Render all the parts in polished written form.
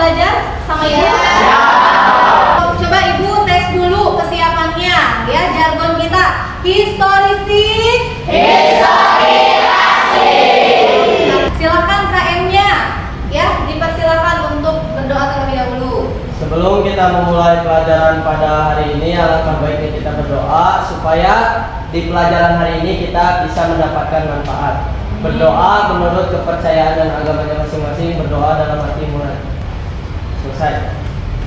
belajar sama Ibu? Ya. Coba Ibu tes dulu kesiapannya ya, jargon kita historistik. Silakan KM-nya ya, dipersilakan untuk berdoa terlebih dahulu. Sebelum kita memulai pelajaran pada hari ini, alangkah baiknya kita berdoa supaya di pelajaran hari ini kita bisa mendapatkan manfaat. Berdoa menurut kepercayaan dan agamanya masing-masing, berdoa dalam hati murni. Selesai.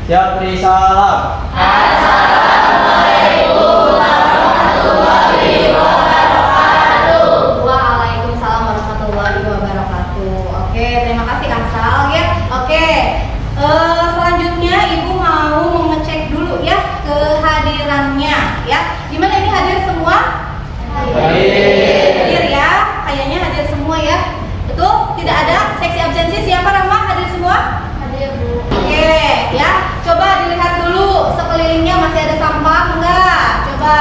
Siap, beri salam. Assalamualaikum warahmatullahi wabarakatuh. Waalaikumsalam warahmatullahi wabarakatuh. Oke, terima kasih Ansal ya. Oke, selanjutnya Ibu mau mengecek dulu ya kehadirannya ya. Gimana ini hadir semua? Hadir ya, kayaknya hadir semua ya. Betul? Tidak ada seksi absensi. Siapa Rama? Hadir semua? Hadir Bu. Oke ya, coba dilihat dulu sekelilingnya masih ada sampah enggak? Coba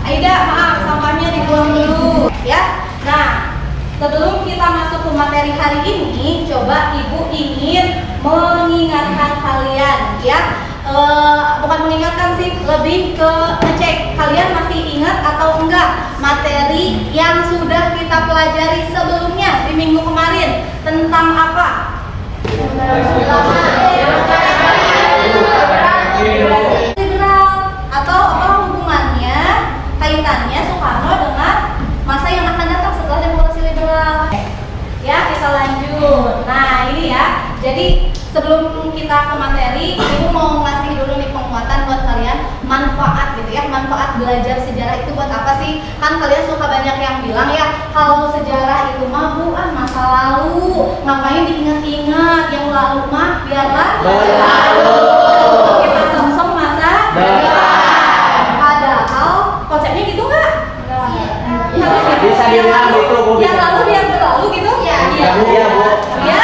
Aida, maaf sampahnya dibuang dulu ya. Nah, sebelum kita masuk ke materi hari ini, coba Ibu ingin mengingatkan kalian ya. Bukan mengingatkan sih, lebih ke ngecek kalian masih ingat atau enggak materi yang sudah kita pelajari sebelumnya di minggu kemarin tentang apa? Liberal atau apa hubungannya, kaitannya Soekarno dengan masa yang akan datang setelah demokrasi liberal. Ya, kita lanjut. Nah, ini ya. Jadi sebelum kita ke materi, Ibu mau ngasih dulu nih penguatan buat kalian, manfaat gitu ya. Manfaat belajar sejarah itu buat apa sih? Kan kalian suka banyak yang bilang ya, kalau sejarah itu mah masa lalu, ngapain diingat-ingat, yang lalu mah biarlah berlalu. Kita song-song masa depan. Padahal konsepnya gitu nggak? Bisa dibilang gitu, Bu. Yang lalu biar berlalu gitu? Iya. Iya, Bu. Ya,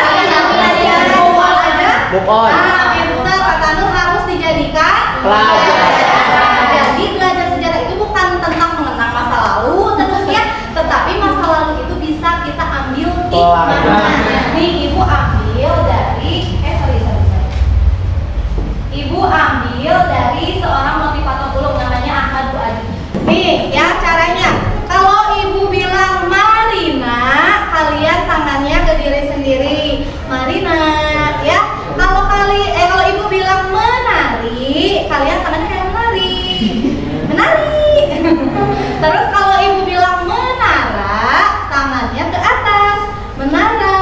Move on. Nah, pintar kata Nur harus dijadikan pelajaran. Jadi belajar sejarah itu bukan tentang mengenang masa lalu tentunya, tetapi masa lalu itu bisa kita ambil hikmahnya. Nih Ibu ambil dari Ibu ambil dari seorang motivator pulung namanya Ahmad Bu Adi. Nih ya caranya. Kalau Ibu bilang Marina, kalian tangannya ke diri sendiri. Marina ya. Kalau Ibu bilang menari, kalian tangannya kayak menari. Terus kalau Ibu bilang menara, tangannya ke atas. Menara.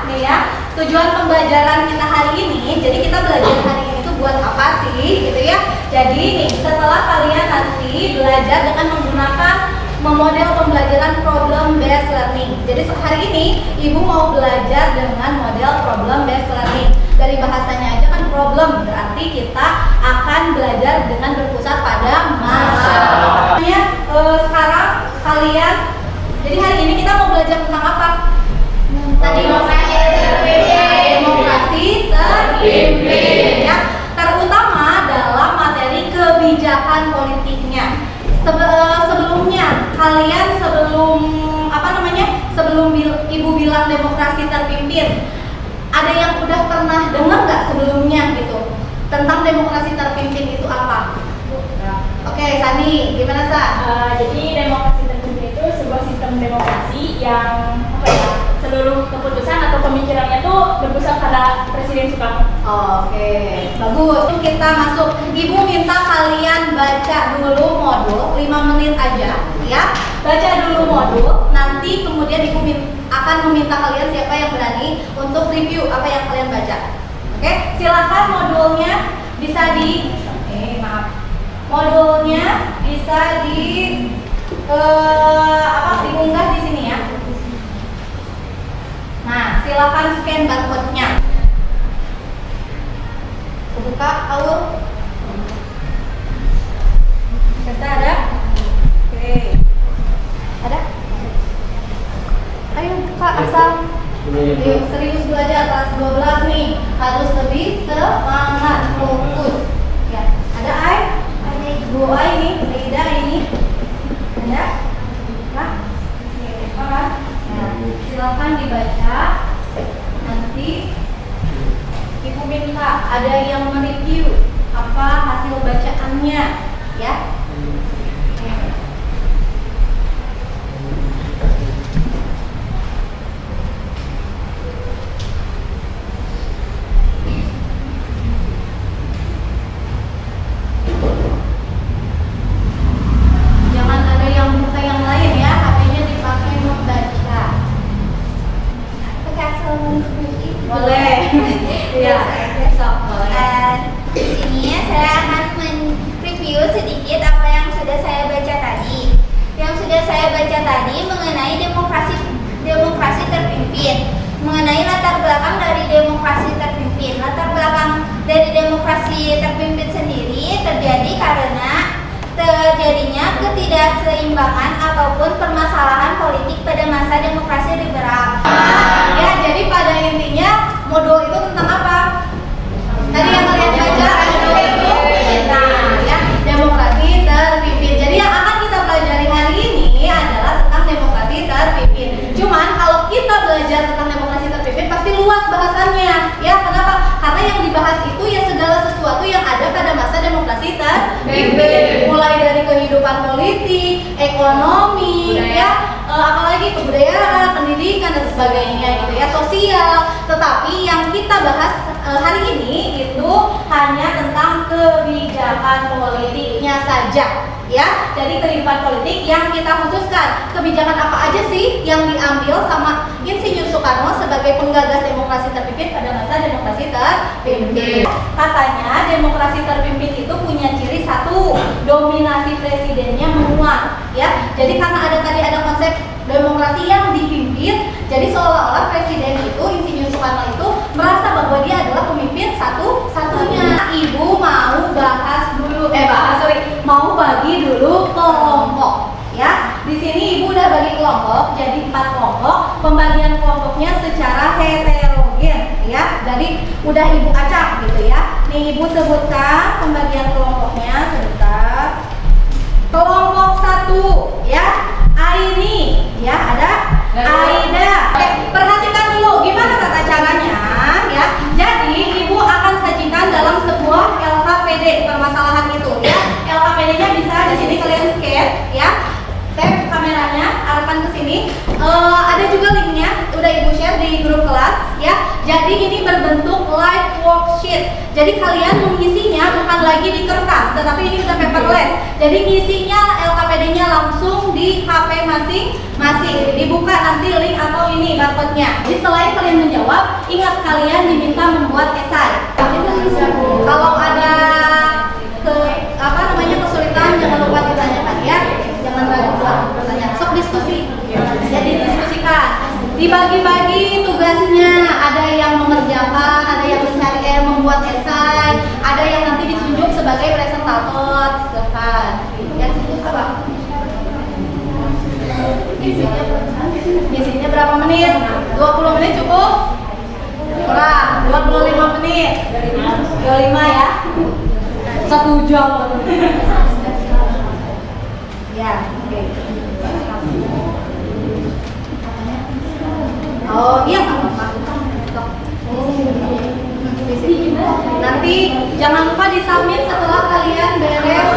Nih ya, tujuan pembelajaran kita hari ini. Jadi kita belajar hari ini tuh buat apa sih, gitu ya? Jadi nih, setelah kalian nanti belajar dengan menggunakan memodel pembelajaran problem based learning. Jadi hari ini Ibu mau belajar dengan model problem based learning. Dari bahasanya aja kan problem, berarti kita akan belajar dengan berpusat pada masalah. Sekarang kalian, jadi hari ini kita mau belajar tentang apa? Demokrasi terpimpin ya. Terutama dalam materi kebijakan politiknya. Sebelumnya kalian sebelum Ibu bilang demokrasi terpimpin, ada yang udah pernah dengar nggak sebelumnya gitu tentang demokrasi terpimpin itu apa? Oke, Sani, gimana Sa? Jadi demokrasi terpimpin itu sebuah sistem demokrasi yang seluruh keputusan atau pemikirannya tuh berpusat pada Presiden Soekarno. Oke, bagus. Kita masuk. Ibu minta kalian baca dulu modul 5 menit aja, ya. Baca dulu modul. Nanti kemudian Ibu akan meminta kalian siapa yang berani untuk review apa yang kalian baca. Oke, silakan modulnya bisa modulnya bisa diunggah di sini ya. Nah, silakan scan barcode-nya. Buka, Aul. Bisa ada? Oke. Ada? Ayo buka asal. Serius belajar kelas 12 nih. Harus lebih semangat, fokus. Ya, ada Ai? Ada Bu Ai nih, Aida ini. Ada? Nah, silakan dibaca. Nanti Ibu minta ada yang mereview apa hasil bacaannya, ya. Jangan ada yang buka yang lain ya, HP-nya dipakai membaca. Boleh. Ya, sok boleh. Di sini saya akan mereview sedikit apa yang sudah saya baca tadi. Yang sudah saya baca tadi mengenai demokrasi terpimpin, mengenai latar belakang dari demokrasi terpimpin. Latar belakang dari demokrasi terpimpin sendiri terjadi karena terjadinya ketidakseimbangan ataupun permasalahan politik pada masa demokrasi liberal. Ya, jadi pada intinya modul itu tentang apa? Tadi yang kalian baca modul itu, nah ya, demokrasi terpimpin. Jadi yang akan kita pelajari hari ini adalah tentang demokrasi terpimpin. Cuman kalau kita belajar tentang demokrasi terpimpin pasti luas bahasannya. Ya, kenapa? Karena yang dibahas itu ya segala sesuatu yang ada pada masa demokrasi terpimpin. Mulai dari kehidupan politik, ekonomi, ya, apalagi kebudayaan, pendidikan dan sebagainya gitu ya, sosial. Tetapi yang kita bahas hari ini itu hanya tentang kebijakan politiknya saja, ya. Jadi kehidupan politik yang kita khususkan, kebijakan apa aja sih yang diambil sama Insinyur Soekarno sebagai penggagas demokrasi terpimpin pada masa demokrasi terpimpin. Katanya demokrasi terpimpin itu punya ciri satu, dominasi presidennya menguat, ya. Jadi karena ada konsep demokrasi yang dipimpin, jadi seolah-olah presiden itu, Insinyur Soekarno itu merasa bahwa dia adalah pemimpin satu-satunya. Ibu mau bagi dulu kelompok, ya. Di sini ibu udah bagi kelompok jadi 4 kelompok. Pembagian kelompoknya secara heterogen, ya. Jadi udah ibu acak gitu ya. Nih ibu sebutkan pembagian kelompoknya sebentar. Kelompok 1, ya. Aini, ya, ada Aida. Oke, perhatikan dulu gimana tata caranya, ya. Jadi ibu akan sajikan dalam sebuah LKPD permasalahan itu, ya. LKPD-nya bisa di sini kalian scan, ya. Tap kameranya, arahkan ke sini. Ada juga linknya, udah ibu share di grup kelas, ya. Jadi ini berbentuk live worksheet. Jadi kalian mengisinya bukan lagi di kertas, tetapi ini udah paperless. Jadi ngisinya LKPD-nya langsung di HP masing-masing. Dibuka nanti link atau ini barcode-nya. Jadi selain kalian menjawab, ingat kalian diminta membuat esai. Kalau ada kesulitan jangan lupa ditanyakan, ya. Jangan ragu buat bertanya. Sok diskusi. Jadi diskusikan. Dibagi-bagi tugasnya. Ada yang mengerjakan, ada yang membuat esai, ada yang nanti ditunjuk sebagai presentator. Silakan. Yang itu apa? Isinya berapa menit? 20 menit cukup? Kurang. 25 menit. 25 ya. 1 jam. Ya, oke. Oh iya, nggak apa-apa. Nanti jangan lupa disubmit setelah kalian beres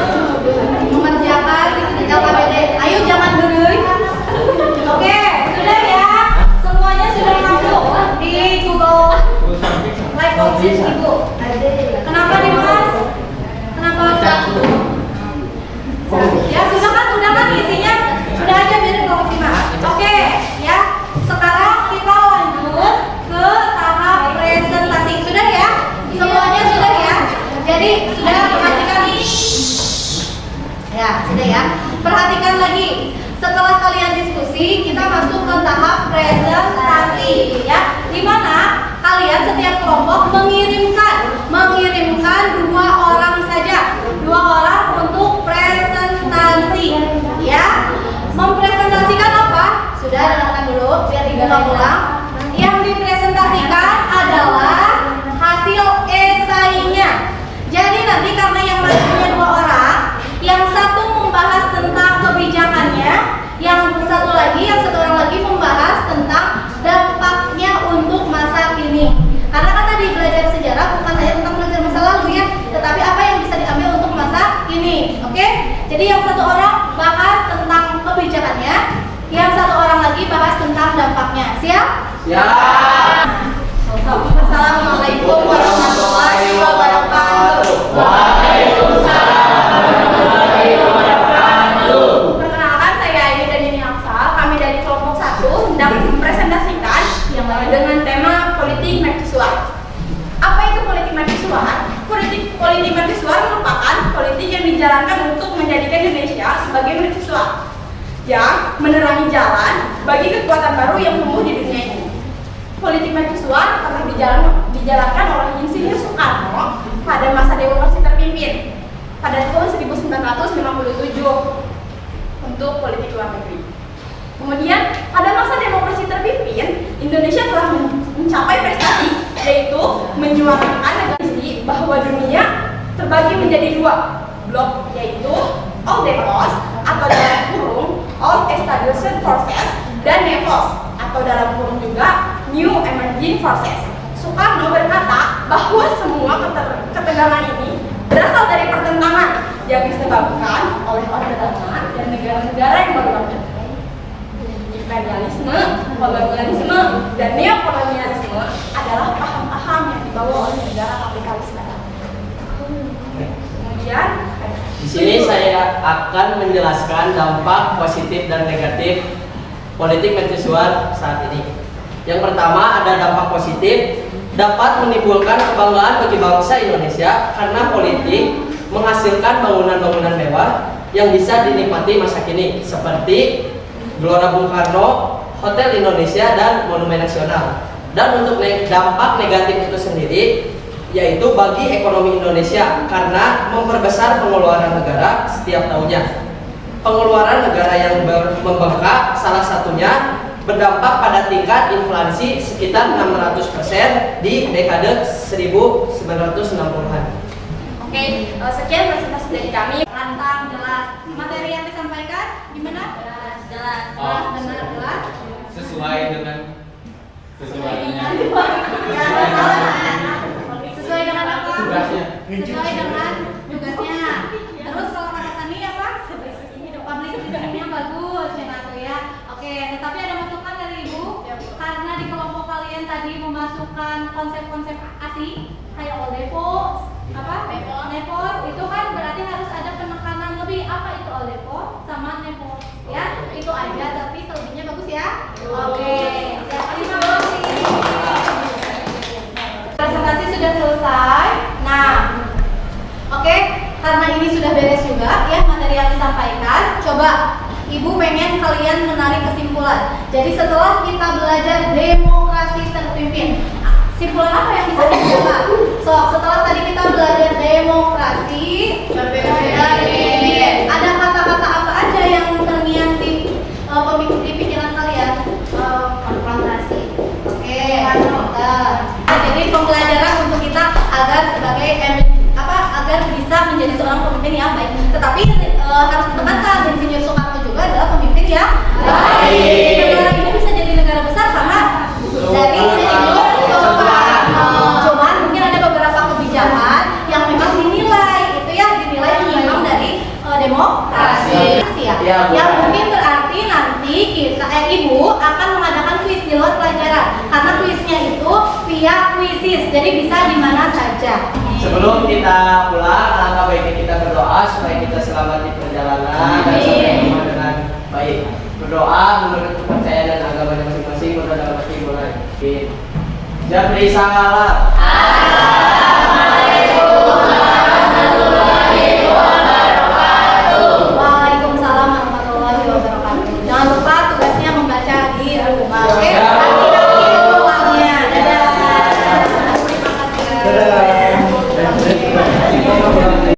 mengerjakan LKPD. Ayo jangan dulu. Oke, sudah ya. Semuanya sudah masuk di Google Live Worksheet Ibu. Kenapa Dimas? Kenapa? Ya sudah kan isinya sudah aja biarin kalau maksimal. Oke, ya. Sekarang kita lanjut ke tahap presentasi. Sudah ya? Semuanya sudah ya? Jadi sudah perhatikan. Ya, sudah ya. Perhatikan lagi. Setelah kalian diskusi, kita masuk ke tahap presentasi, ya. Di mana kalian setiap kelompok mengirimkan 2 orang saja, 2 orang untuk presentasi, ya. Mempresentasikan apa? Sudah merasakan dampaknya. Siap? Siap. Assalamualaikum warahmatullahi wabarakatuh. Perkenalkan, saya Ayu dan Nini Aksal. Kami dari kelompok 1 hendak mempresentasikan dengan tema politik mercusuar. Apa itu politik mercusuar? Politik mercusuar merupakan politik yang dijalankan untuk menjadikan Indonesia sebagai mercusuar yang menerangi jalan bagi kekuatan baru yang tumbuh di dunia ini. Politik mercusuar pernah dijalankan oleh Insinyur Soekarno pada masa demokrasi terpimpin pada tahun 1957 untuk politik luar negeri. Kemudian pada masa demokrasi terpimpin, Indonesia telah mencapai prestasi, yaitu menyuarakan negasi bahwa dunia terbagi menjadi 2 blok, yaitu Old Defos atau dalam kurung Old Established Forces dan Nevos atau dalam kurung juga New Emerging Forces. Soekarno berkata bahwa semua ketegangan ini berasal dari pertentangan yang disebabkan oleh Orde Lama dan negara-negara yang baru ada. Imperialisme, kolonialisme, dan neokolonialisme adalah paham-paham yang dibawa oleh negara kapitalis barat. Kemudian Di sini saya akan menjelaskan dampak positif dan negatif politik mercusuar saat ini. Yang pertama, ada dampak positif, dapat menimbulkan kebanggaan bagi bangsa Indonesia karena politik menghasilkan bangunan-bangunan mewah yang bisa dinikmati masa kini seperti Gelora Bung Karno, Hotel Indonesia, dan Monumen Nasional. Dan untuk dampak negatif itu sendiri yaitu bagi ekonomi Indonesia karena memperbesar pengeluaran negara setiap tahunnya. Pengeluaran negara yang membengkak salah satunya berdampak pada tingkat inflasi sekitar 600% di dekade 1990-an. Oke, sekian presentasi dari kami. Lantang, jelas. Materi yang disampaikan gimana? Jelas, benar, jelas. Sesuai dengan sesuainya. Sesuai dengan apa? Tugasnya. Sesuai dengan tugasnya. Terus kalau kata Sani apa? Public speaking-nya bagus, ya Natu ya. Oke, tetapi ada masukan dari Ibu karena di kelompok kalian tadi memasukkan konsep-konsep asing kayak Oldepo, apa? Nepos, itu kan berarti harus ada penekanan lebih. Apa itu Oldepo sama Nepos? Ya, itu aja tapi selebihnya bagus ya. Oke, terima kasih. Presentasi sudah selesai. Nah, oke, karena ini sudah beres juga ya materi yang disampaikan. Coba Ibu pengen kalian menarik kesimpulan. Jadi setelah kita belajar demokrasi terpimpin, kesimpulan apa yang bisa dibuat? So, setelah tadi kita belajar demokrasi terpimpin, ada kata-kata apa aja yang terngiang di pikiran kalian? Konfrontasi. Oke, jadi pembelajaran untuk kita agar sebagai agar bisa menjadi seorang pemimpin yang baik. Tetapi harus ditekankan, Insinyur Soekarno juga adalah pemimpin yang baik. Negara ini bisa jadi negara besar karena dari Insinyur Soekarno. Cuman mungkin ada beberapa kebijakan yang memang dinilai menyimpang dari demokrasi. Yang mungkin berarti nanti Ibu akan mengadakan kuis di luar pelajaran karena kuisnya itu via kuisis, jadi bisa di mana saja. Sebelum kita pulang, alangkah baiknya kita berdoa supaya kita selamat di perjalanan dan sampai rumah dengan baik. Berdoa menurut kepercayaan dan agamanya masing-masing, berdoa dalam hati mulai. Jabri salam.